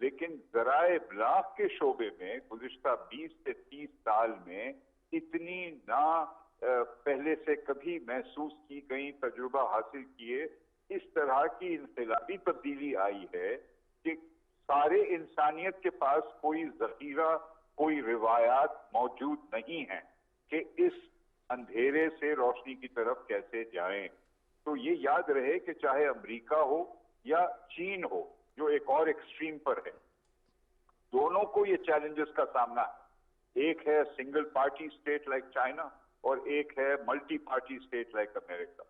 لیکن ذرائع ابلاغ کے شعبے میں گزشتہ 20 سے 30 سال میں اتنی نہ پہلے سے کبھی محسوس کی گئی تجربہ حاصل کیے اس طرح کی انقلابی تبدیلی آئی ہے کہ سارے انسانیت کے پاس کوئی ذخیرہ، کوئی روایات موجود نہیں ہیں کہ اس اندھیرے سے روشنی کی طرف کیسے جائیں۔ تو یہ یاد رہے کہ چاہے امریکہ ہو یا چین ہو جو ایک اور ایکسٹریم پر ہے، دونوں کو یہ چیلنجز کا سامنا ہے۔ ایک ہے single party state like China اور ایک ہے ملٹی پارٹی اسٹیٹ لائک امریکہ۔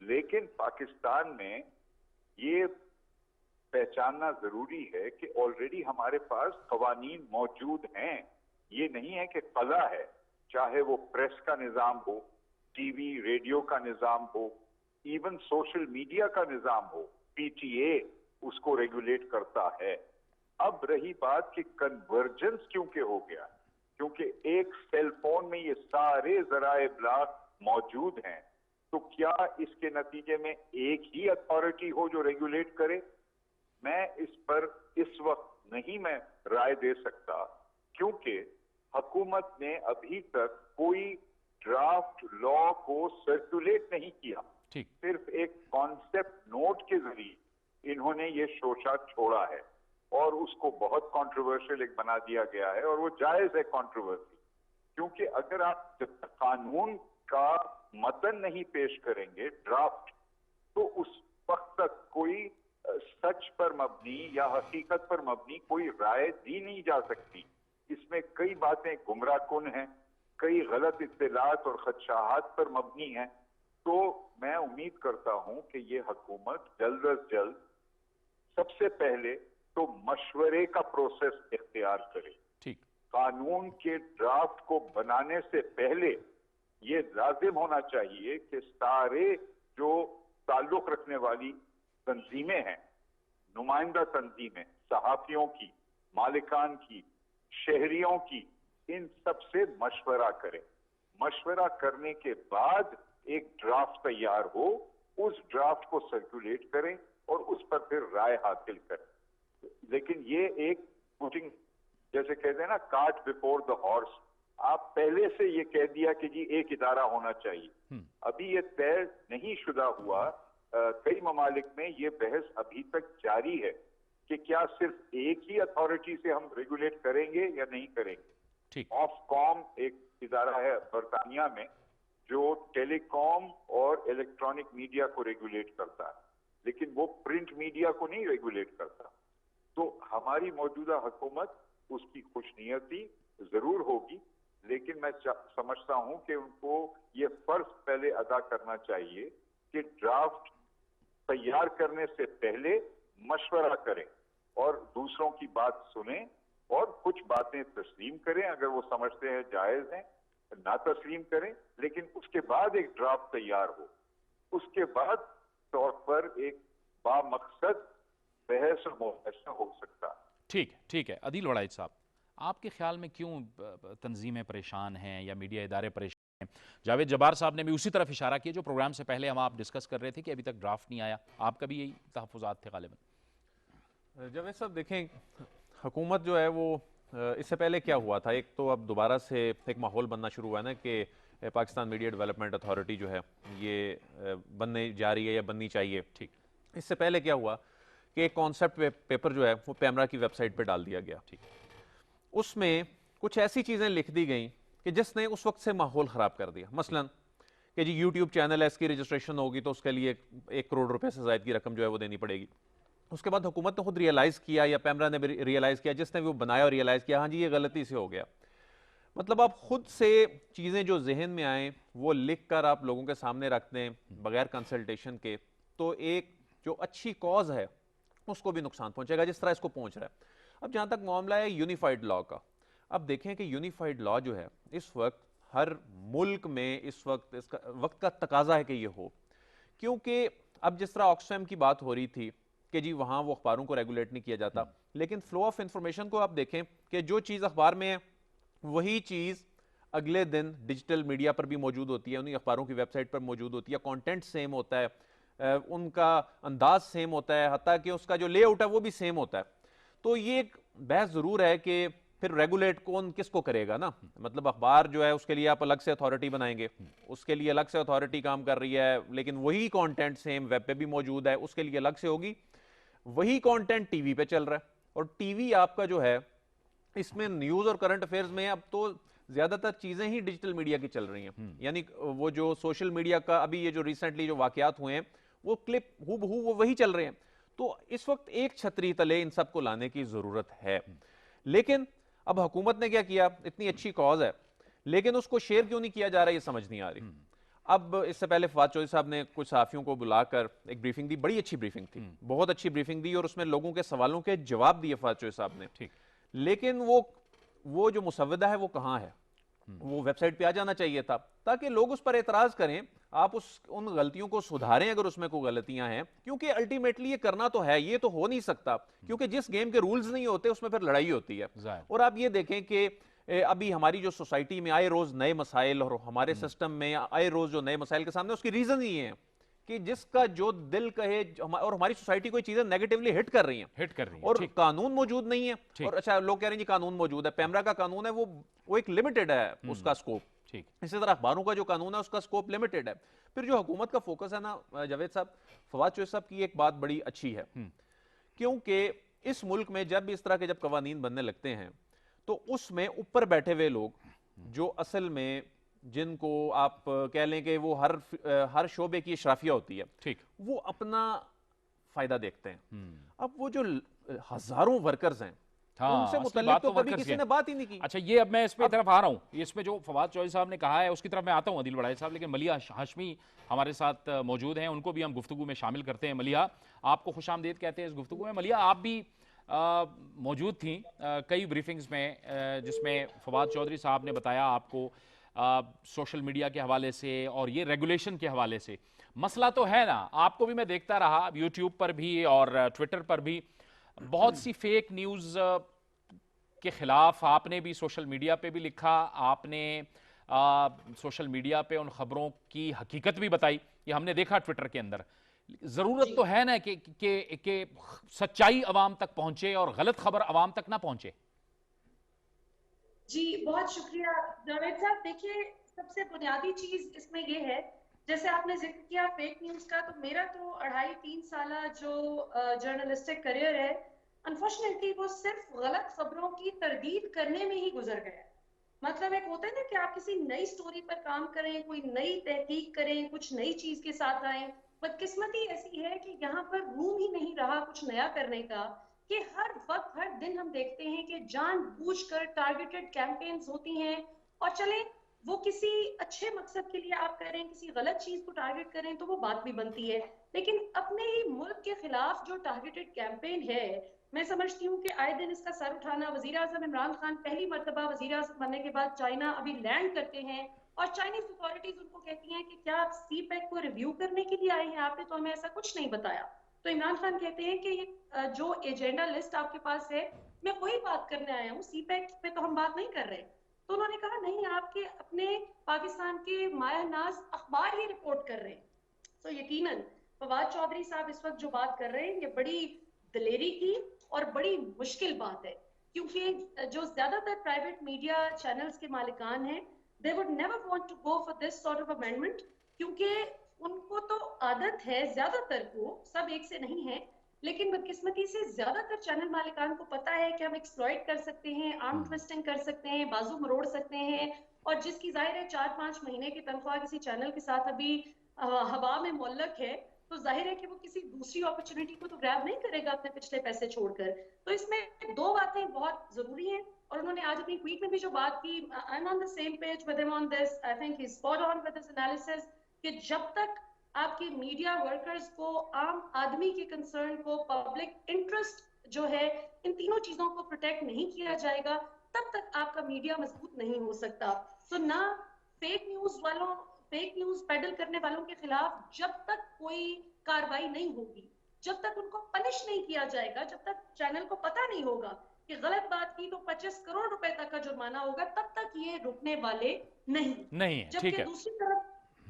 لیکن پاکستان میں یہ پہچاننا ضروری ہے کہ آلریڈی ہمارے پاس قوانین موجود ہیں۔ یہ نہیں ہے کہ قلعہ ہے، چاہے وہ پریس کا نظام ہو، ٹی وی ریڈیو کا نظام ہو، ایون سوشل میڈیا کا نظام ہو، پی ٹی اے اس کو ریگولیٹ کرتا ہے۔ اب رہی بات کہ کنورجنس کیونکہ ہو گیا، کیونکہ ایک سیل فون میں یہ سارے ذرائع ابلاغ موجود ہیں، تو کیا اس کے نتیجے میں ایک ہی اتھارٹی ہو جو ریگولیٹ کرے؟ میں اس پر اس وقت نہیں میں رائے دے سکتا، کیونکہ حکومت نے ابھی تک کوئی ڈرافٹ لا کو سرکولیٹ نہیں کیا۔ صرف ایک کانسیپٹ نوٹ کے ذریعے انہوں نے یہ شوشہ چھوڑا ہے اور اس کو بہت کنٹروورشل ایک بنا دیا گیا ہے، اور وہ جائز ہے کنٹروورسی، کیونکہ اگر آپ قانون کا متن نہیں پیش کریں گے ڈرافٹ، تو اس وقت تک کوئی سچ پر مبنی یا حقیقت پر مبنی کوئی رائے دی نہیں جا سکتی۔ اس میں کئی باتیں گمراہ کن ہیں، کئی غلط اطلاعات اور خدشات پر مبنی ہیں۔ تو میں امید کرتا ہوں کہ یہ حکومت جلد از جلد سب سے پہلے تو مشورے کا پروسیس اختیار کرے۔ قانون کے ڈرافٹ کو بنانے سے پہلے یہ لازم ہونا چاہیے کہ سارے جو تعلق رکھنے والی تنظیمیں ہیں، نمائندہ تنظیمیں، صحافیوں کی، مالکان کی، شہریوں کی، ان سب سے مشورہ کریں۔ مشورہ کرنے کے بعد ایک ڈرافٹ تیار ہو، اس ڈرافٹ کو سرکولیٹ کریں اور اس پر پھر رائے حاصل کریں۔ لیکن یہ ایک پوٹنگ، جیسے کہتے ہیں نا، کارٹ بیفور دا ہارس، آپ پہلے سے یہ کہہ دیا کہ جی ایک ادارہ ہونا چاہیے، ابھی یہ طے نہیں شدہ ہوا۔ کئی ممالک میں یہ بحث ابھی تک جاری ہے کہ کیا صرف ایک ہی اتھارٹی سے ہم ریگولیٹ کریں گے یا نہیں کریں گے۔ آف کام ایک ادارہ ہے برطانیہ میں جو ٹیلی کام اور الیکٹرانک میڈیا کو ریگولیٹ کرتا ہے، لیکن وہ پرنٹ میڈیا کو نہیں ریگولیٹ کرتا۔ تو ہماری موجودہ حکومت اس کی خوش نیتی ضرور ہوگی، لیکن میں سمجھتا ہوں کہ ان کو یہ فرض پہلے ادا کرنا چاہیے کہ ڈرافٹ تیار کرنے سے پہلے مشورہ کریں اور دوسروں کی بات سنیں اور کچھ باتیں تسلیم کریں، اگر وہ سمجھتے ہیں جائز ہیں نہ تسلیم کریں، لیکن اس کے بعد ایک ڈرافٹ تیار ہو، اس کے بعد طور پر ایک بامقصد بحث اور مباحثہ ہو سکتا ہے۔ ٹھیک ہے عدیل وڑائچ صاحب، آپ کے خیال میں کیوں تنظیمیں پریشان ہیں یا میڈیا ادارے پریشان ہیں؟ جاوید جبار صاحب نے بھی اسی طرف اشارہ کیا جو پروگرام سے پہلے ہم آپ ڈسکس کر رہے تھے کہ ابھی تک ڈرافٹ نہیں آیا، آپ کا بھی یہی تحفظات تھے غالباً؟ جاوید صاحب دیکھیں، حکومت جو ہے وہ اس سے پہلے کیا ہوا تھا، ایک تو اب دوبارہ سے ایک ماحول بننا شروع ہوا ہے نا کہ پاکستان میڈیا ڈیولپمنٹ اتھارٹی جو ہے یہ بننے جا رہی ہے یا بننی چاہیے۔ اس سے پہلے کیا ہوا کہ ایک کانسیپٹ پیپر جو ہے وہ پیمرا کی ویب سائٹ پہ ڈال دیا گیا، اس میں کچھ ایسی چیزیں لکھ دی گئیں کہ جس نے اس وقت سے ماحول خراب کر دیا۔ مثلا کہ جی یوٹیوب چینل ہے، اس کی رجسٹریشن ہوگی تو اس کے لیے 1 کروڑ روپے سے زائد کی رقم جو ہے وہ دینی پڑے گی۔ اس کے بعد حکومت نے خود ریئلائز کیا یا پیمرا نے بھی ریئلائز کیا، جس نے وہ بنایا اور ریئلائز کیا ہاں جی یہ غلطی سے ہو گیا۔ مطلب آپ خود سے چیزیں جو ذہن میں آئیں وہ لکھ کر آپ لوگوں کے سامنے رکھ دیں بغیر کنسلٹیشن کے، تو ایک جو اچھی کاز ہے اس کو بھی نقصان پہنچے گا جس طرح اس کو پہنچ رہا ہے۔ اب جہاں تک معاملہ ہے یونیفائڈ لا کا، اب دیکھیں کہ یونیفائڈ لا جو ہے اس وقت ہر ملک میں اس کا وقت کا تقاضا ہے کہ یہ ہو، کیونکہ اب جس طرح آکسفیم کی بات ہو رہی تھی کہ جی وہاں وہ اخباروں کو ریگولیٹ نہیں کیا جاتا، لیکن فلو آف انفارمیشن کو آپ دیکھیں کہ جو چیز اخبار میں ہے وہی چیز اگلے دن ڈیجیٹل میڈیا پر بھی موجود ہوتی ہے، انہیں اخباروں کی ویب سائٹ پر موجود ہوتی ہے، کانٹینٹ سیم ہوتا ہے، ان کا انداز سیم ہوتا ہے، حتیٰ کہ اس کا جو لے آؤٹ ہے وہ بھی سیم ہوتا ہے۔ تو یہ ایک بحث ضرور ہے کہ پھر ریگولیٹ کون کس کو کرے گا نا. مطلب اخبار جو ہے اس کے لیے آپ الگ سے اتھارٹی بنائیں گے, اس کے لیے الگ سے اتھارٹی کام کر رہی ہے, لیکن وہی کانٹینٹ سیم ویب پہ بھی موجود ہے, اس کے لیے الگ سے ہوگی. وہی کانٹینٹ ٹی وی پہ چل رہا ہے, اور ٹی وی آپ کا جو ہے اس میں نیوز اور کرنٹ افیئرز میں اب تو زیادہ تر چیزیں ہی ڈیجیٹل میڈیا کی چل رہی ہیں. یعنی وہ جو سوشل میڈیا کا ابھی یہ جو ریسنٹلی جو واقعات ہوئے ہیں وہ کلپ ہو بہو وہ وہی چل رہے ہیں. تو اس وقت ایک چھتری تلے ان سب کو لانے کی ضرورت ہے. لیکن اب حکومت نے کیا کیا, اتنی اچھی کاز ہے لیکن اس کو شیئر کیوں نہیں کیا جا رہا, یہ سمجھ نہیں آ رہی. اب اس سے پہلے فواد چودھری صاحب نے کچھ صحافیوں کو بلا کر ایک بریفنگ دی, بڑی اچھی بریفنگ تھی, بہت اچھی بریفنگ دی, اور اس میں لوگوں کے سوالوں کے جواب دیے فواد چودھری صاحب نے. لیکن وہ جو مسودہ ہے وہ کہاں ہے, وہ ویب سائٹ پہ آ جانا چاہیے تھا تاکہ لوگ اس پر اعتراض کریں, آپ ان غلطیوں کو سدھاریں اگر اس میں کوئی غلطیاں ہیں, کیونکہ الٹیمیٹلی یہ کرنا تو ہے, یہ تو ہو نہیں سکتا, کیونکہ جس گیم کے رولز نہیں ہوتے اس میں پھر لڑائی ہوتی ہے. اور آپ یہ دیکھیں کہ ابھی ہماری جو سوسائٹی میں آئے روز نئے مسائل, اور ہمارے سسٹم میں آئے روز جو نئے مسائل کے سامنے, اس کی ریزن یہ ہے کہ جس کا جو دل کہے, اور ہماری سوسائٹی کوئی چیزیں نیگیٹیولی ہٹ کر رہی ہیں, اور قانون موجود نہیں ہے. اور اچھا لوگ کہہ رہے ہیں جی قانون موجود ہے, پیمرا کا قانون ہے وہ ایک لمیٹڈ ہے اس کا سکوپ, اسی طرح اخباروں کا جو قانون ہے اس کا سکوپ لمیٹڈ ہے. پھر جو حکومت کا فوکس ہے نا جاوید صاحب, فواد چودھری صاحب کی ایک بات بڑی اچھی ہے, کیونکہ اس ملک میں جب اس طرح کے جب قوانین بننے لگتے ہیں تو اس میں اوپر بیٹھے ہوئے لوگ جو اصل میں جن کو آپ کہہ لیں کہ وہ ہر شعبے کی اشرافیہ ہوتی ہے, وہ اپنا فائدہ دیکھتے ہیں. اب وہ جو ہزاروں ورکرز ہیں ان سے متعلق تو کبھی کسی نے بات ہی نہیں کی. اچھا یہ اب میں اس پہ طرف آ رہا ہوں, اس میں جو فواد چودھری صاحب نے کہا ہے اس کی طرف میں آتا ہوں عدیل بڑائے صاحب, لیکن ملیحہ ہاشمی ہمارے ساتھ موجود ہیں, ان کو بھی ہم گفتگو میں شامل کرتے ہیں. ملیحہ آپ کو خوش آمدید کہتے ہیں اس گفتگو میں. ملیحہ آپ بھی موجود تھیں کئی بریفنگز میں جس میں فواد چودھری صاحب نے بتایا آپ کو سوشل میڈیا کے حوالے سے اور یہ ریگولیشن کے حوالے سے. مسئلہ تو ہے نا, آپ کو بھی میں دیکھتا رہا یوٹیوب پر بھی اور ٹویٹر پر بھی, بہت سی فیک نیوز کے خلاف آپ نے بھی سوشل میڈیا پہ بھی لکھا, آپ نے سوشل میڈیا پہ ان خبروں کی حقیقت بھی بتائی, یہ ہم نے دیکھا ٹویٹر کے اندر. ضرورت تو ہے نا کہ سچائی عوام تک پہنچے اور غلط خبر عوام تک نہ پہنچے. جی بہت شکریہ جاوید صاحب. دیکھیے سب سے بنیادی چیز اس میں یہ ہے, جیسے آپ نے ذکر کیا فیک نیوز کا, تو میرا تو 2.5-3 سالہ جو جرنلسٹک کریئر ہے انفارچونیٹلی وہ صرف غلط خبروں کی تردید کرنے میں ہی گزر گیا. مطلب ایک ہوتا ہے نا کہ آپ کسی نئی سٹوری پر کام کریں, کوئی نئی تحقیق کریں, کچھ نئی چیز کے ساتھ آئیں. بدقسمتی ایسی ہے کہ یہاں پر روم ہی نہیں رہا کچھ نیا کرنے کا, کہ ہر وقت ہر دن ہم دیکھتے ہیں کہ جان بوجھ کر ٹارگیٹڈ کیمپینز ہوتی ہیں. اور چلیں وہ کسی اچھے مقصد کے لیے آپ کر رہے ہیں, کسی غلط چیز کو ٹارگیٹ کریں تو وہ بات بھی بنتی ہے, لیکن اپنے ہی ملک کے خلاف جو ٹارگیٹڈ کیمپین ہے, میں سمجھتی ہوں کہ آئے دن اس کا سر اٹھانا. وزیر اعظم عمران خان پہلی مرتبہ وزیر اعظم بننے کے بعد چائنا ابھی لینڈ کرتے ہیں, اور چائنیز اتھارٹیز ان کو کہتی ہیں کہ کیا آپ سی پیک کو ریویو کرنے کے لیے آئے ہیں, آپ نے تو ہمیں ایسا کچھ نہیں بتایا. تو عمران خان کہتے ہیں کہ یہ جو ایجنڈا لسٹ آپ کے پاس ہے میں وہی بات کرنے آیا ہوں, سی پیک پہ تو ہم بات نہیں کر رہے. تو انہوں نے کہا نہیں, آپ کے اپنے پاکستان کے مایہ ناز اخبار ہی رپورٹ کر رہے ہیں. تو یقیناً فواد چودھری صاحب اس وقت جو بات کر رہے ہیں یہ بڑی دلیری کی اور بڑی مشکل بات ہے, کیونکہ جو زیادہ تر پرائیویٹ میڈیا چینلز کے مالکان ہیں they would never want to go for this sort of amendment, کیونکہ ان کو تو عادت ہے, زیادہ تر کو, سب ایک سے نہیں ہے, لیکن بدقسمتی سے زیادہ تر چینل مالکان کو پتا ہے کہ ہم ایکسپلائٹ کر سکتے ہیں, آرم ٹویسٹنگ کر سکتے ہیں, بازو مروڑ سکتے ہیں, اور جس کی ظاہر ہے 4-5 مہینے کی تنخواہ کسی چینل کے ساتھ ابھی ہوا میں معلق ہے, تو ظاہر ہے کہ وہ کسی دوسری اپرچونٹی کو تو گریب نہیں کرے گا اپنے پچھلے پیسے چھوڑ کر. تو اس میں 2 باتیں بہت ضروری ہیں, اور انہوں نے آج اپنی ٹویٹ میں بھی جو بات کی, I'm on the same page with him on this, I think he's spot on with his analysis, کہ جب تک آپ کی میڈیا ورکرز کو, عام آدمی کے کنسرن کو, پبلک انٹرسٹ جو ہے, ان تینوں چیزوں کو پروٹیکٹ نہیں کیا جائے گا, تب تک آپ کا میڈیا مضبوط نہیں ہو سکتا. تو نہ فیک نیوز پیڈل کرنے والوں کے خلاف جب تک کوئی کاروائی نہیں ہوگی, جب تک ان کو پنش نہیں کیا جائے گا, جب تک چینل کو پتہ نہیں ہوگا کہ غلط بات کی تو 25 کروڑ روپے تک کا جرمانہ ہوگا, تب تک یہ رکنے والے نہیں. نہیں ہے. ٹھیک جبکہ ہے, دوسری طرف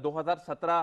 2017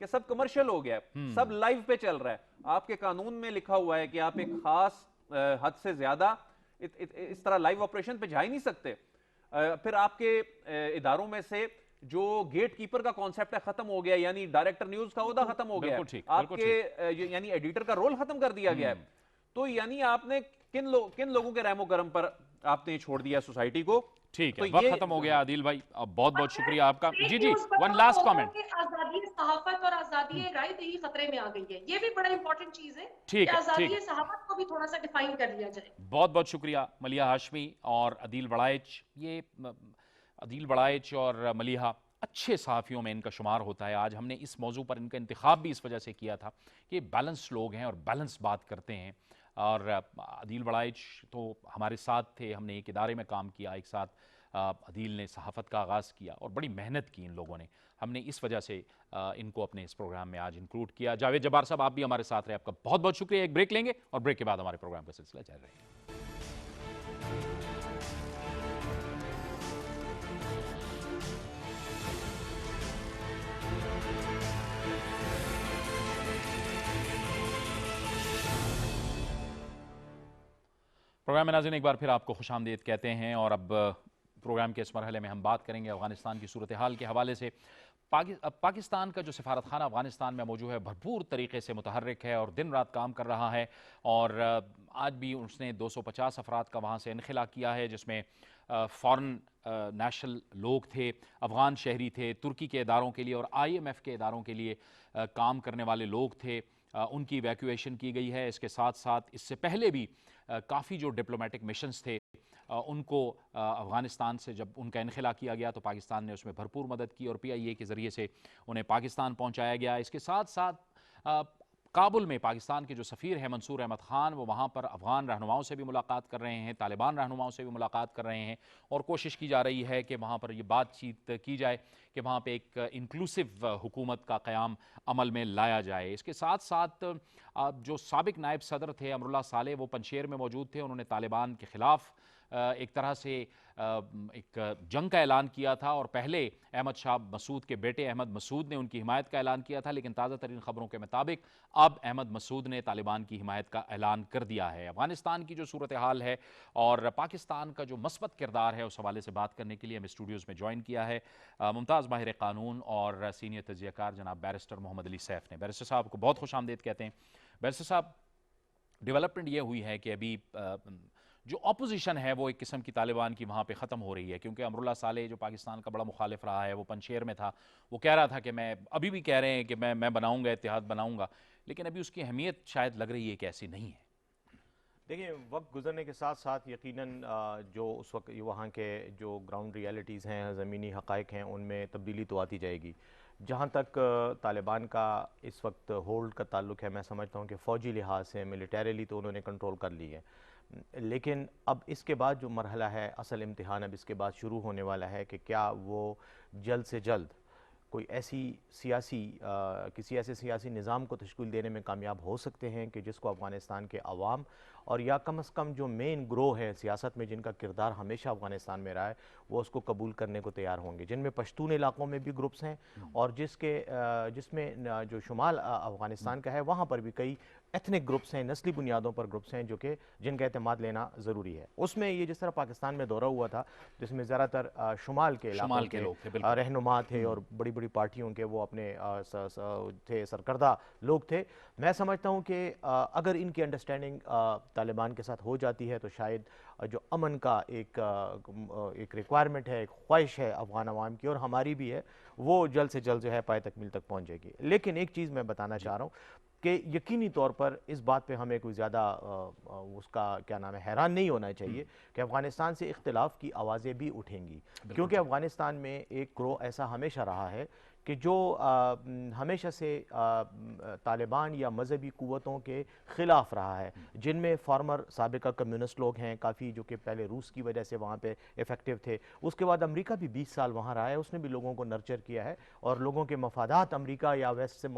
کہ سب کمرشل ہو گیا ہے, سب لائیو پہ چل رہا ہے. آپ کے قانون میں لکھا ہوا ہے کہ آپ ایک خاص حد سے زیادہ اس طرح لائیو آپریشن پہ جا ہی نہیں سکتے. پھر آپ کے اداروں میں سے جو گیٹ کیپر کا کانسیپٹ ہے ختم ہو گیا, یعنی ڈائریکٹر نیوز کا عہدہ ختم ہو گیا, آپ کے یعنی ایڈیٹر کا رول ختم کر دیا گیا ہے. تو یعنی آپ نے کن لوگوں کے رحم و کرم پر آپ نے چھوڑ دیا سوسائٹی کو. ٹھیک ہے, وقت ختم ہو گیا عادل بھائی, بہت بہت شکریہ آپ کا. جی ون لاسٹ کامنٹ. آزادی صحافت اور آزادی رائے دہی خطرے میں آ گئی ہے, یہ بھی بڑا امپورٹنٹ چیز ہے ٹھیک کہ ہے, آزادی صحافت کو بھی تھوڑا سا ڈیفائن کر لیا جائے. بہت بہت شکریہ ملیحہ ہاشمی اور عدیل بڑائچ. یہ عدیل بڑائچ اور ملیحہ اچھے صحافیوں میں ان کا شمار ہوتا ہے. آج ہم نے اس موضوع پر ان کا انتخاب بھی اس وجہ سے کیا تھا کہ بیلنس لوگ ہیں اور بیلنس بات کرتے ہیں. اور عدیل بڑائچ تو ہمارے ساتھ تھے, ہم نے ایک ادارے میں کام کیا ایک ساتھ. عدیل نے صحافت کا آغاز کیا اور بڑی محنت کی ان لوگوں نے, ہم نے اس وجہ سے ان کو اپنے اس پروگرام میں آج انکلوڈ کیا. جاوید جبار صاحب آپ بھی ہمارے ساتھ رہے, آپ کا بہت بہت شکریہ. ایک بریک لیں گے اور بریک کے بعد ہمارے پروگرام کا سلسلہ جاری رہے گا. پروگرام میں ناظرین ایک بار پھر آپ کو خوش آمدید کہتے ہیں, اور اب پروگرام کے اس مرحلے میں ہم بات کریں گے افغانستان کی صورتحال کے حوالے سے. پاکستان کا جو سفارت خانہ افغانستان میں موجود ہے بھرپور طریقے سے متحرک ہے اور دن رات کام کر رہا ہے, اور آج بھی اس نے 250 افراد کا وہاں سے انخلا کیا ہے, جس میں فارن نیشنل لوگ تھے, افغان شہری تھے, ترکی کے اداروں کے لیے اور IMF کے اداروں کے لیے کام کرنے والے لوگ تھے. ان کی ایویکویشن کی گئی ہے. اس کے ساتھ ساتھ اس سے پہلے بھی کافی جو ڈپلومیٹک مشنز تھے ان کو افغانستان سے جب ان کا انخلا کیا گیا تو پاکستان نے اس میں بھرپور مدد کی اور PIA کے ذریعے سے انہیں پاکستان پہنچایا گیا. اس کے ساتھ ساتھ کابل میں پاکستان کے جو سفیر ہیں منصور احمد خان, وہ وہاں پر افغان رہنماؤں سے بھی ملاقات کر رہے ہیں, طالبان رہنماؤں سے بھی ملاقات کر رہے ہیں, اور کوشش کی جا رہی ہے کہ وہاں پر یہ بات چیت کی جائے کہ وہاں پہ ایک انکلوسیو حکومت کا قیام عمل میں لایا جائے. اس کے ساتھ ساتھ جو سابق نائب صدر تھے امراللہ صالح, وہ پنشیر میں موجود تھے. انہوں نے طالبان کے خلاف ایک طرح سے ایک جنگ کا اعلان کیا تھا, اور پہلے احمد شاہ مسعود کے بیٹے احمد مسعود نے ان کی حمایت کا اعلان کیا تھا, لیکن تازہ ترین خبروں کے مطابق اب احمد مسعود نے طالبان کی حمایت کا اعلان کر دیا ہے. افغانستان کی جو صورتحال ہے اور پاکستان کا جو مثبت کردار ہے اس حوالے سے بات کرنے کے لیے ہم اسٹوڈیوز میں جوائن کیا ہے ممتاز ماہر قانون اور سینئر تجزیہ کار جناب بیرسٹر محمد علی سیف نے. بیرسٹر صاحب کو بہت خوش آمدید کہتے ہیں. بیرسٹر صاحب, ڈیولپمنٹ یہ ہوئی ہے کہ ابھی جو اپوزیشن ہے وہ ایک قسم کی طالبان کی وہاں پہ ختم ہو رہی ہے, کیونکہ امراللہ صالح جو پاکستان کا بڑا مخالف رہا ہے, وہ پنشیر میں تھا, وہ کہہ رہا تھا کہ میں ابھی بھی کہہ رہے ہیں کہ میں بناؤں گا, اتحاد بناؤں گا, لیکن ابھی اس کی اہمیت شاید لگ رہی ہے کہ ایسی نہیں ہے. دیکھیں, وقت گزرنے کے ساتھ ساتھ یقیناً جو اس وقت وہاں کے جو گراؤنڈ ریالٹیز ہیں, زمینی حقائق ہیں, ان میں تبدیلی تو آتی جائے گی. جہاں تک طالبان کا اس وقت ہولڈ کا تعلق ہے, میں سمجھتا ہوں کہ فوجی لحاظ سے ملیٹریلی تو انہوں نے کنٹرول کر لی ہے, لیکن اب اس کے بعد جو مرحلہ ہے, اصل امتحان اب اس کے بعد شروع ہونے والا ہے کہ کیا وہ جلد سے جلد کوئی کسی ایسے سیاسی نظام کو تشکیل دینے میں کامیاب ہو سکتے ہیں کہ جس کو افغانستان کے عوام اور یا کم از کم جو مین گروہ ہے سیاست میں, جن کا کردار ہمیشہ افغانستان میں رہا ہے, وہ اس کو قبول کرنے کو تیار ہوں گے, جن میں پشتون علاقوں میں بھی گروپس ہیں, اور جس میں جو شمال افغانستان کا ہے وہاں پر بھی کئی ایتھنک گروپس ہیں, نسلی بنیادوں پر گروپس ہیں, جن کا اعتماد لینا ضروری ہے. اس میں یہ جس طرح پاکستان میں دورہ ہوا تھا, جس میں زیادہ تر شمال کے علاقوں کے رہنما تھے اور بڑی بڑی پارٹیوں کے وہ اپنے تھے, سرکردہ لوگ تھے. میں سمجھتا ہوں کہ اگر ان کی انڈرسٹینڈنگ طالبان کے ساتھ ہو جاتی ہے تو شاید جو امن کا ایک ریکوائرمنٹ ہے, ایک خواہش ہے افغان عوام کی, اور ہماری بھی ہے, وہ جلد سے جلد جو ہے پائے تکمیل تک پہنچ جائے گی. لیکن ایک چیز میں بتانا چاہ رہا ہوں کہ یقینی طور پر اس بات پہ ہمیں کوئی زیادہ اس کا کیا نام ہے حیران نہیں ہونا چاہیے کہ افغانستان سے اختلاف کی آوازیں بھی اٹھیں گی, کیونکہ افغانستان میں ایک گروہ ایسا ہمیشہ رہا ہے کہ جو ہمیشہ سے طالبان یا مذہبی قوتوں کے خلاف رہا ہے, جن میں فارمر سابقہ کمیونسٹ لوگ ہیں کافی, جو کہ پہلے روس کی وجہ سے وہاں پہ افیکٹو تھے. اس کے بعد امریکہ بھی 20 سال وہاں رہا ہے, اس نے بھی لوگوں کو نرچر کیا ہے, اور لوگوں کے مفادات امریکہ یا ویسٹ سے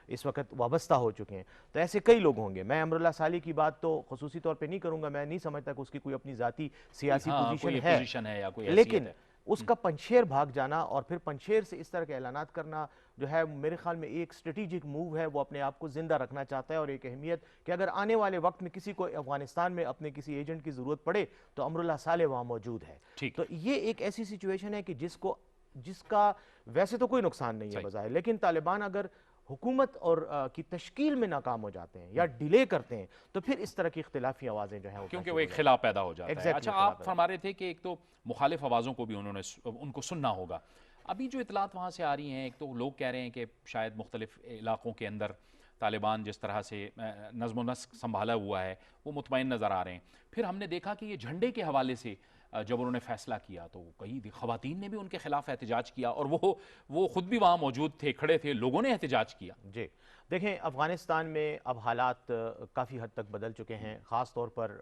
اس وقت وابستہ ہو چکے ہیں. تو ایسے کئی لوگ ہوں گے. میں امراللہ صالح کی بات تو خصوصی طور پہ نہیں کروں گا, میں نہیں سمجھتا کہ اس کی کوئی اپنی ذاتی سیاسی پوزیشن ہے, اس کا پنشیر بھاگ جانا اور پھر پنشیر سے اس طرح کے اعلانات کرنا جو ہے میرے خیال میں ایک اسٹریٹجک موو ہے. وہ اپنے آپ کو زندہ رکھنا چاہتا ہے اور ایک اہمیت کہ اگر آنے والے وقت میں کسی کو افغانستان میں اپنے کسی ایجنٹ کی ضرورت پڑے تو امراللہ صالح وہاں موجود ہے. تو یہ ایک ایسی سچویشن ہے کہ جس کا ویسے تو کوئی نقصان نہیں ہے بظاہر, لیکن طالبان اگر حکومت اور کی تشکیل میں ناکام ہو جاتے ہیں یا ڈیلے کرتے ہیں تو پھر اس طرح کی اختلافی آوازیں جو ہیں کیونکہ وہ ایک خلاف پیدا ہو جاتا ہے. اچھا, آپ فرما رہے تھے کہ ایک تو مخالف آوازوں کو بھی ان کو سننا ہوگا. ابھی جو اطلاعات وہاں سے آ رہی ہیں, ایک تو لوگ کہہ رہے ہیں کہ شاید مختلف علاقوں کے اندر طالبان جس طرح سے نظم و نسق سنبھالا ہوا ہے وہ مطمئن نظر آ رہے ہیں. پھر ہم نے دیکھا کہ یہ جھنڈے کے حوالے سے جب انہوں نے فیصلہ کیا تو کئی خواتین نے بھی ان کے خلاف احتجاج کیا, اور وہ خود بھی وہاں موجود تھے, کھڑے تھے, لوگوں نے احتجاج کیا. جی دیکھیں, افغانستان میں اب حالات کافی حد تک بدل چکے ہیں. خاص طور پر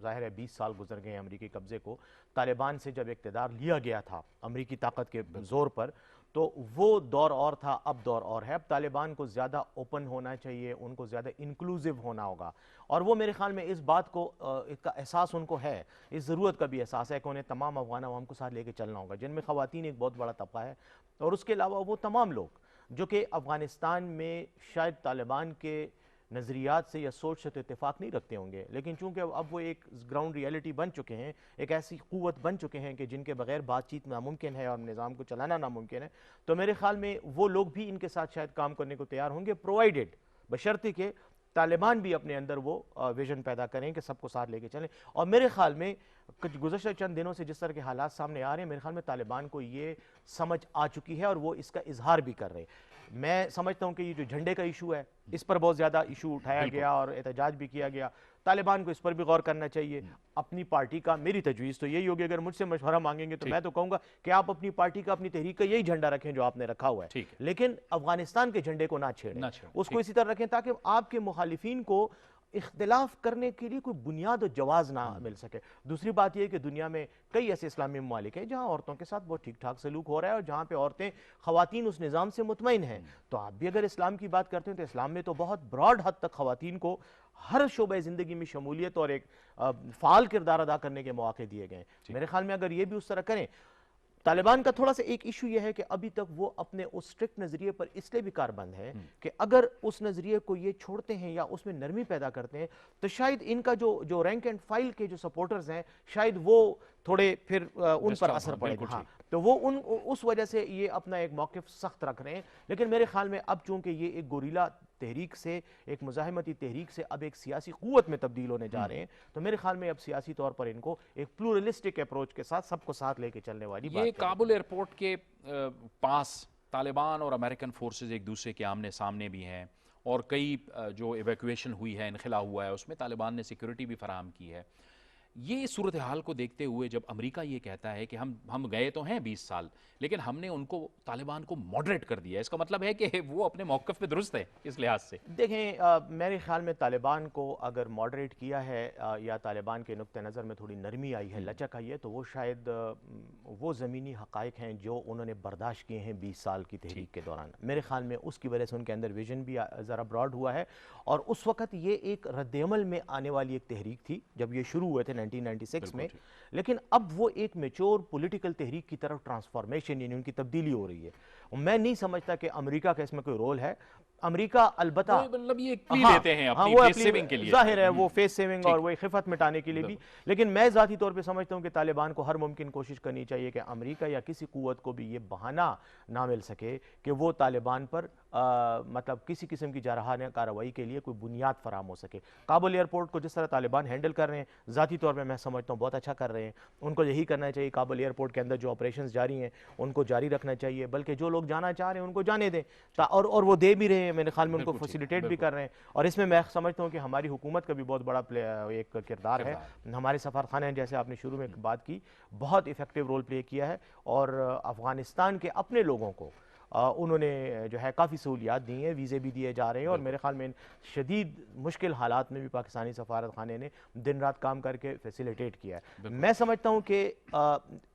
ظاہر ہے 20 سال گزر گئے ہیں امریکی قبضے کو. طالبان سے جب اقتدار لیا گیا تھا امریکی طاقت کے زور پر تو وہ دور اور تھا, اب دور اور ہے. اب طالبان کو زیادہ اوپن ہونا چاہیے, ان کو زیادہ انکلوزیو ہونا ہوگا, اور وہ میرے خیال میں اس بات کو اس کا احساس ان کو ہے, اس ضرورت کا بھی احساس ہے کہ انہیں تمام افغان عوام کو ساتھ لے کے چلنا ہوگا, جن میں خواتین ایک بہت بڑا طبقہ ہے, اور اس کے علاوہ وہ تمام لوگ جو کہ افغانستان میں شاید طالبان کے نظریات سے یا سوچ سے تو اتفاق نہیں رکھتے ہوں گے, لیکن چونکہ اب وہ ایک گراؤنڈ ریئلٹی بن چکے ہیں, ایک ایسی قوت بن چکے ہیں کہ جن کے بغیر بات چیت ناممکن ہے اور نظام کو چلانا ناممکن ہے, تو میرے خیال میں وہ لوگ بھی ان کے ساتھ شاید کام کرنے کو تیار ہوں گے, پرووائڈڈ بشرطے کہ طالبان بھی اپنے اندر وہ ویژن پیدا کریں کہ سب کو ساتھ لے کے چلیں. اور میرے خیال میں گزشتہ چند دنوں سے جس طرح کے حالات سامنے آ رہے ہیں, میرے خیال میں طالبان کو یہ سمجھ آ چکی ہے اور وہ اس کا اظہار بھی کر رہے ہیں. میں سمجھتا ہوں کہ یہ جو جھنڈے کا ایشو ہے اس پر بہت زیادہ ایشو اٹھایا گیا اور احتجاج بھی کیا گیا. طالبان کو اس پر بھی غور کرنا چاہیے. اپنی پارٹی کا, میری تجویز تو یہی ہوگی, اگر مجھ سے مشورہ مانگیں گے تو میں تو کہوں گا کہ آپ اپنی پارٹی کا, اپنی تحریک کا یہی جھنڈا رکھیں جو آپ نے رکھا ہوا ہے, لیکن افغانستان کے جھنڈے کو نہ چھیڑیں, اس کو اسی طرح رکھیں تاکہ آپ کے مخالفین کو اختلاف کرنے کے لیے کوئی بنیاد و جواز نہ مل سکے. دوسری بات یہ ہے کہ دنیا میں کئی ایسے اسلامی ممالک ہیں جہاں عورتوں کے ساتھ بہت ٹھیک ٹھاک سلوک ہو رہا ہے اور جہاں پہ عورتیں, خواتین اس نظام سے مطمئن ہیں. تو آپ بھی اگر اسلام کی بات کرتے ہیں تو اسلام میں تو بہت براڈ حد تک خواتین کو ہر شعبہ زندگی میں شمولیت اور ایک فعال کردار ادا کرنے کے مواقع دیے گئے ہیں. میرے خیال میں اگر یہ بھی اس طرح کریں. طالبان کا تھوڑا سا ایک ایشو یہ ہے کہ ابھی تک وہ اپنے اس سٹرکٹ نظریے پر اس لیے بھی کاربند ہے کہ اگر اس نظریے کو یہ چھوڑتے ہیں یا اس میں نرمی پیدا کرتے ہیں تو شاید ان کا جو رینک اینڈ فائل کے جو سپورٹرز ہیں شاید وہ تھوڑے پھر ان پر اثر پڑے گا. ہاں, تو وہ اس وجہ سے یہ اپنا ایک موقف سخت رکھ رہے ہیں. لیکن میرے خیال میں اب چونکہ یہ ایک گوریلا تحریک سے, ایک مزاحمتی تحریک سے اب ایک سیاسی قوت میں تبدیل ہونے جا رہے ہیں, تو میرے خیال میں اب سیاسی طور پر ان کو ایک پلورلسٹک اپروچ کے ساتھ سب کو ساتھ لے کے چلنے والی بات ہے. یہ کابل ایئرپورٹ کے پاس طالبان اور امریکن فورسز ایک دوسرے کے آمنے سامنے بھی ہیں, اور کئی جو ایویکویشن ہوئی ہے, انخلا ہوا ہے, اس میں طالبان نے سیکورٹی بھی فراہم کی ہے. یہ صورتحال کو دیکھتے ہوئے جب امریکہ یہ کہتا ہے کہ ہم گئے تو ہیں 20 سال لیکن ہم نے ان کو, طالبان کو ماڈریٹ کر دیا, اس کا مطلب ہے کہ وہ اپنے موقف پہ درست ہے اس لحاظ سے. دیکھیں, میرے خیال میں طالبان کو اگر ماڈریٹ کیا ہے یا طالبان کے نقطہ نظر میں تھوڑی نرمی آئی ہے, لچک آئی ہے, تو وہ شاید وہ زمینی حقائق ہیں جو انہوں نے برداشت کیے ہیں 20 سال کی تحریک کے دوران. میرے خیال میں اس کی وجہ سے ان کے اندر ویژن بھی ذرا براڈ ہوا ہے, اور اس وقت یہ ایک رد عمل میں آنے والی ایک تحریک تھی جب یہ شروع ہوئے تھے 1996 میں, لیکن اب وہ ایک میچور پولیٹیکل تحریک کی طرف ٹرانسفارمیشن یعنی ان کی تبدیلی ہو رہی ہے. میں نہیں سمجھتا کہ امریکہ کا اس میں کوئی رول ہے. امریکہ البتہ مطلب یہ پلی لیتے ہیں اپنی فیس سیونگ کے لیے, ظاہر ہے وہ فیس سیونگ اور وہ خفت مٹانے کے لیے بھی, لیکن میں ذاتی طور پہ سمجھتا ہوں کہ طالبان کو ہر ممکن کوشش کرنی چاہیے کہ امریکہ یا کسی قوت کو بھی یہ بہانہ نہ مل سکے کہ وہ طالبان پر مطلب کسی قسم کی جارحانہ کارروائی کے لیے کوئی بنیاد فراہم ہو سکے. کابل ایئرپورٹ کو جس طرح طالبان ہینڈل کر رہے ہیں ذاتی طور پہ میں سمجھتا ہوں بہت اچھا کر رہے ہیں. ان کو یہی کرنا چاہیے, کابل ایئرپورٹ کے اندر جو آپریشنز جاری ہیں ان کو جاری رکھنا چاہیے, بلکہ جو لوگ جانا چاہ رہے ہیں ان کو جانے دیں, اور وہ دے بھی رہے ہیں, میرے خیال میں ان کو فیسیلیٹیٹ بھی کر رہے ہیں. اور اس میں سمجھتا ہوں کہ ہماری حکومت کا بھی بہت بڑا ایک کردار ہے. ہمارے سفارخانہ ہیں, جیسے آپ نے شروع میں بات کی, بہت ایفیکٹو رول پلے کیا ہے, اور افغانستان کے اپنے لوگوں کو انہوں نے جو ہے کافی سہولیات دی ہیں, ویزے بھی دیے جا رہے ہیں, اور میرے خیال میں شدید مشکل حالات میں بھی پاکستانی سفارت خانے نے دن رات کام کر کے فیسیلیٹیٹ کیا ہے. میں سمجھتا ہوں کہ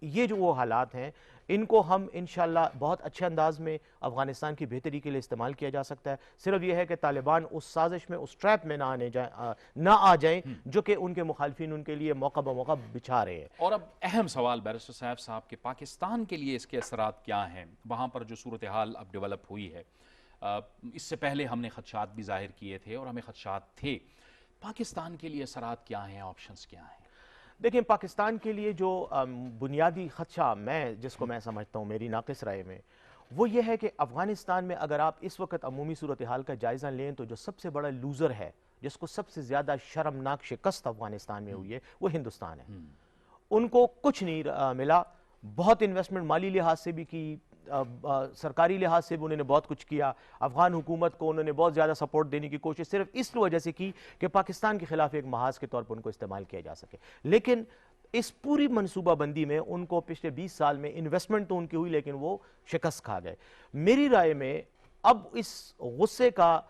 یہ جو وہ حالات ہیں ان کو ہم انشاءاللہ بہت اچھے انداز میں افغانستان کی بہتری کے لیے استعمال کیا جا سکتا ہے. صرف یہ ہے کہ طالبان اس سازش میں، اس ٹریپ میں نہ آ جائیں جو کہ ان کے مخالفین ان کے لیے موقع بموقع بچھا رہے ہیں. اور اب اہم سوال بیرسٹر سیف صاحب کہ پاکستان کے لیے اس کے اثرات کیا ہیں؟ وہاں پر جو صورتحال اب ڈیولپ ہوئی ہے، اس سے پہلے ہم نے خدشات بھی ظاہر کیے تھے اور ہمیں خدشات تھے. پاکستان کے لیے اثرات کیا ہیں، آپشنز کیا ہیں؟ دیکھیں، پاکستان کے لیے جو بنیادی خدشہ جس کو میں سمجھتا ہوں میری ناقص رائے میں، وہ یہ ہے کہ افغانستان میں اگر آپ اس وقت عمومی صورتحال کا جائزہ لیں تو جو سب سے بڑا لوزر ہے، جس کو سب سے زیادہ شرمناک شکست افغانستان میں ہوئی ہے، وہ ہندوستان ہے. ان کو کچھ نہیں ملا. بہت انویسٹمنٹ مالی لحاظ سے بھی کی، سرکاری لحاظ سے بھی انہوں نے بہت کچھ کیا. افغان حکومت کو انہوں نے بہت زیادہ سپورٹ دینے کی کوشش صرف اس وجہ سے کی کہ پاکستان کے خلاف ایک محاذ کے طور پر ان کو استعمال کیا جا سکے. لیکن اس پوری منصوبہ بندی میں ان کو پچھلے 20 سال میں انویسٹمنٹ تو ان کی ہوئی لیکن وہ شکست کھا گئے. میری رائے میں اب اس غصے کا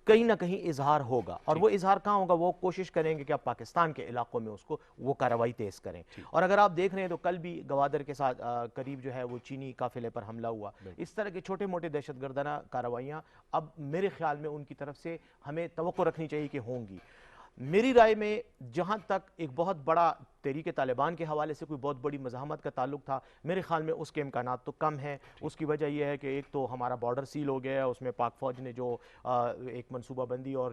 کہیں نہ کہیں اظہار ہوگا، اور وہ اظہار کہاں ہوگا؟ وہ کوشش کریں گے کہ آپ پاکستان کے علاقوں میں اس کو وہ کارروائی تیز کریں. اور اگر آپ دیکھ رہے ہیں تو کل بھی گوادر کے ساتھ قریب جو ہے وہ چینی قافلے پر حملہ ہوا. اس طرح کے چھوٹے موٹے دہشت گردانہ کارروائیاں اب میرے خیال میں ان کی طرف سے ہمیں توقع رکھنی چاہیے کہ ہوں گی. میری رائے میں جہاں تک ایک بہت بڑا تحریک طالبان کے حوالے سے کوئی بہت بڑی مزاحمت کا تعلق تھا، میرے خیال میں اس کے امکانات تو کم ہیں. اس کی وجہ یہ ہے کہ ایک تو ہمارا بارڈر سیل ہو گیا ہے، اس میں پاک فوج نے جو ایک منصوبہ بندی اور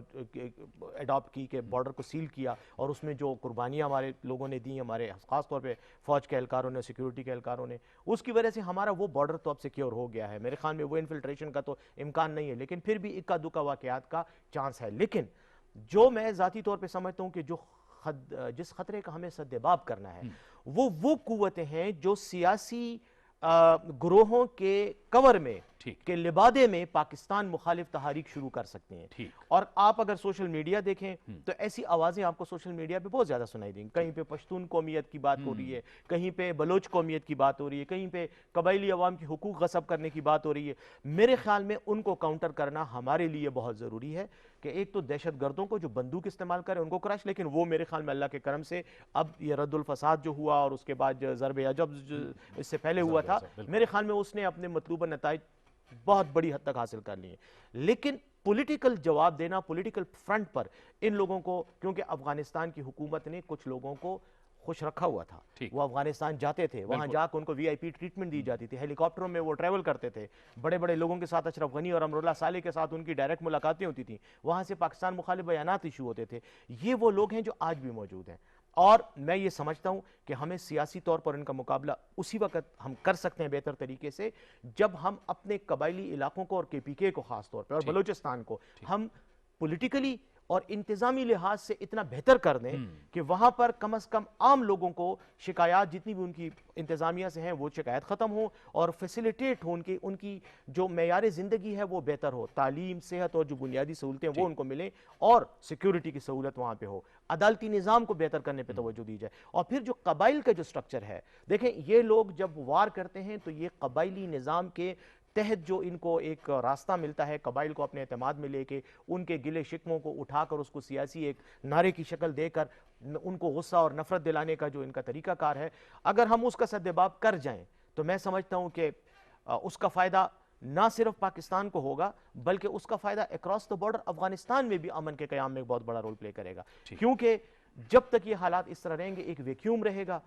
اڈاپٹ کی کہ بارڈر کو سیل کیا، اور اس میں جو قربانیاں ہمارے لوگوں نے دیں، ہمارے خاص طور پہ فوج کے اہلکاروں نے، سیکیورٹی کے اہلکاروں نے، اس کی وجہ سے ہمارا وہ بارڈر تو اب سیکیور ہو گیا ہے. میرے خیال میں وہ انفلٹریشن کا تو امکان نہیں ہے، لیکن پھر بھی اکا دکا واقعات کا چانس ہے. لیکن جو میں ذاتی طور پہ سمجھتا ہوں کہ جس خطرے کا ہمیں سدباب کرنا ہے، وہ قوتیں ہیں جو سیاسی گروہوں کے کور میں، کے لبادے میں پاکستان مخالف تحریک شروع کر سکتے ہیں. اور آپ اگر سوشل میڈیا دیکھیں تو ایسی آوازیں آپ کو سوشل میڈیا پہ بہت زیادہ سنائی دیں. کہیں پہ پشتون قومیت کی بات ہو رہی ہے، کہیں پہ بلوچ قومیت کی بات ہو رہی ہے، کہیں پہ قبائلی عوام کی حقوق غصب کرنے کی بات ہو رہی ہے. میرے خیال میں ان کو کاؤنٹر کرنا ہمارے لیے بہت ضروری ہے کہ ایک تو دہشت گردوں کو جو بندوق استعمال کریں ان کو کراش، لیکن وہ میرے خیال میں اللہ کے کرم سے اب یہ رد الفساد جو ہوا اور اس کے بعد ضرب عجب اس سے پہلے ہوا تھا، میرے خیال میں اس نے اپنے مطلوبہ نتائج بہت بڑی حد تک حاصل کر لی ہیں. لیکن پولیٹیکل جواب دینا، پولیٹیکل فرنٹ پر ان لوگوں کو، کیونکہ افغانستان کی حکومت نے کچھ لوگوں کو خوش رکھا ہوا تھا، وہ افغانستان جاتے تھے، وہاں جا کے ان کو وی آئی پی ٹریٹمنٹ دی جاتی تھی، ہیلی کاپٹروں میں وہ ٹریول کرتے تھے، بڑے بڑے لوگوں کے ساتھ، اشرف غنی اور امراللہ صالح کے ساتھ ان کی ڈائریکٹ ملاقاتیں ہوتی تھیں، وہاں سے پاکستان مخالف بیانات ایشو ہوتے تھے. یہ وہ لوگ ہیں جو آج بھی موجود ہیں، اور میں یہ سمجھتا ہوں کہ ہمیں سیاسی طور پر ان کا مقابلہ اسی وقت ہم کر سکتے ہیں بہتر طریقے سے جب ہم اپنے قبائلی علاقوں کو اور کے پی کے کو خاص طور پہ اور بلوچستان کو ہم پولیٹیکلی اور انتظامی لحاظ سے اتنا بہتر کر دیں کہ وہاں پر کم از کم عام لوگوں کو شکایات جتنی بھی ان کی انتظامیہ سے ہیں وہ شکایت ختم ہو اور فیسیلیٹیٹ ہو، ان کی جو معیار زندگی ہے وہ بہتر ہو، تعلیم، صحت اور جو بنیادی سہولتیں وہ ان کو ملیں، اور سیکیورٹی کی سہولت وہاں پہ ہو، عدالتی نظام کو بہتر کرنے پہ توجہ دی جائے. اور پھر جو قبائل کا جو سٹرکچر ہے، دیکھیں یہ لوگ جب وار کرتے ہیں تو یہ قبائلی نظام کے تحت جو ان کو ایک راستہ ملتا ہے قبائل کو اپنے اعتماد میں لے کے ان کے گلے شکووں کو اٹھا کر اس کو سیاسی ایک نعرے کی شکل دے کر ان کو غصہ اور نفرت دلانے کا جو ان کا طریقہ کار ہے، اگر ہم اس کا سدباب کر جائیں تو میں سمجھتا ہوں کہ اس کا فائدہ نہ صرف پاکستان کو ہوگا بلکہ اس کا فائدہ اکراس دا بارڈر افغانستان میں بھی امن کے قیام میں ایک بہت بڑا رول پلے کرے گا. کیونکہ جب تک یہ حالات اس طرح رہیں گے ایک ویکیوم رہے گا.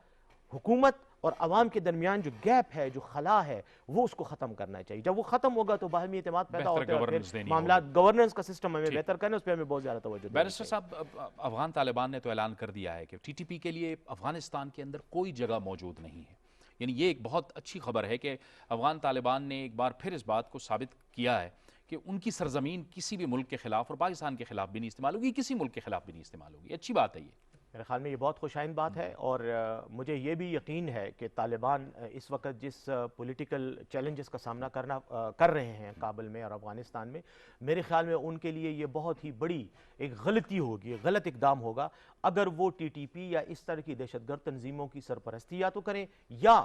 حکومت اور عوام کے درمیان جو گیپ ہے، جو خلا ہے، وہ اس کو ختم کرنا چاہیے. جب وہ ختم ہوگا تو باہمی اعتماد پیدا ہوتا ہے اور پھر معاملات گورننس کا سسٹم ہمیں بہتر کرنا، اس پہ ہمیں بہت زیادہ توجہ دینی چاہیے. بیرسٹر صاحب، افغان طالبان نے تو اعلان کر دیا ہے کہ ٹی ٹی پی کے لیے افغانستان کے اندر کوئی جگہ موجود نہیں ہے. یعنی یہ ایک بہت اچھی خبر ہے کہ افغان طالبان نے ایک بار پھر اس بات کو ثابت کیا ہے کہ ان کی سرزمین کسی بھی ملک کے خلاف اور پاکستان کے خلاف بھی نہیں استعمال ہوگی، کسی ملک کے خلاف بھی نہیں استعمال ہوگی. اچھی بات ہے یہ. میرے خیال میں یہ بہت خوش آئند بات ہے، اور مجھے یہ بھی یقین ہے کہ طالبان اس وقت جس پولیٹیکل چیلنجز کا سامنا کر رہے ہیں کابل میں اور افغانستان میں، میرے خیال میں ان کے لیے یہ بہت ہی بڑی ایک غلطی ہوگی، غلط اقدام ہوگا اگر وہ ٹی ٹی پی یا اس طرح کی دہشت گرد تنظیموں کی سرپرستی یا تو کریں یا